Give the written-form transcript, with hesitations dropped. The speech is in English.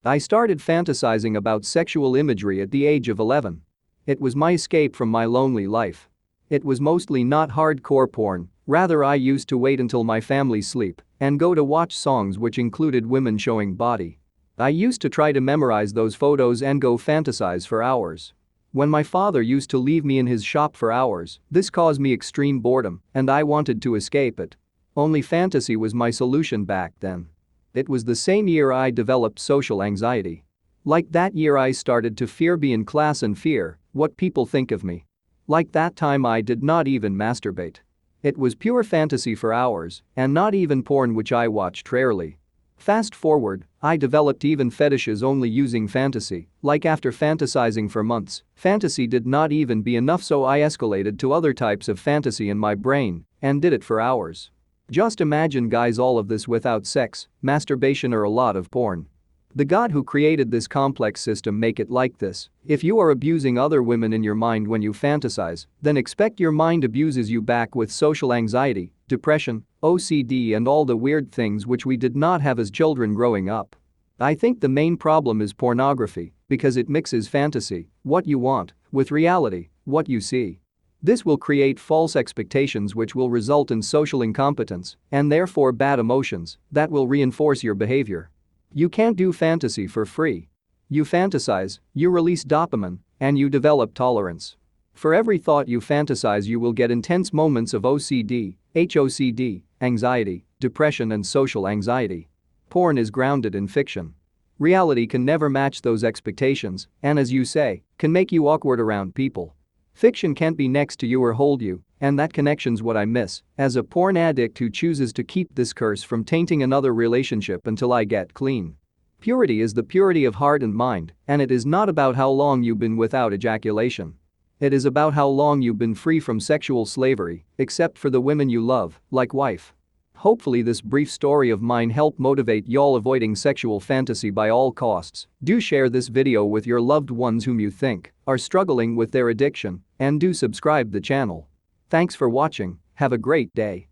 I started fantasizing about sexual imagery at the age of 11. It was my escape from my lonely life. It was mostly not hardcore porn, rather I used to wait until my family sleep and go to watch songs which included women showing body. I used to try to memorize those photos and go fantasize for hours. When my father used to leave me in his shop for hours, this caused me extreme boredom and I wanted to escape it. Only fantasy was my solution back then. It was the same year I developed social anxiety. Like that year I started to fear being in class and fear what people think of me. Like that time I did not even masturbate. It was pure fantasy for hours and not even porn which I watched rarely. Fast forward, I developed even fetishes only using fantasy, like after fantasizing for months, fantasy did not even be enough so I escalated to other types of fantasy in my brain and did it for hours. Just imagine guys all of this without sex, masturbation or a lot of porn. The God who created this complex system make it like this. If you are abusing other women in your mind when you fantasize, then expect your mind abuses you back with social anxiety, depression, OCD and all the weird things which we did not have as children growing up. I think the main problem is pornography because it mixes fantasy, what you want, with reality, what you see. This will create false expectations which will result in social incompetence and therefore bad emotions that will reinforce your behavior. You can't do fantasy for free. You fantasize, you release dopamine, and you develop tolerance. For every thought you fantasize you will get intense moments of OCD, HOCD, anxiety, depression and social anxiety. Porn is grounded in fiction. Reality can never match those expectations and as you say, can make you awkward around people. Fiction can't be next to you or hold you, and that connection's what I miss as a porn addict who chooses to keep this curse from tainting another relationship until I get clean. Purity is the purity of heart and mind, and it is not about how long you've been without ejaculation. It is about how long you've been free from sexual slavery, except for the women you love, like wife. Hopefully this brief story of mine helped motivate y'all avoiding sexual fantasy by all costs. Do share this video with your loved ones whom you think are struggling with their addiction and do subscribe the channel. Thanks for watching, have a great day.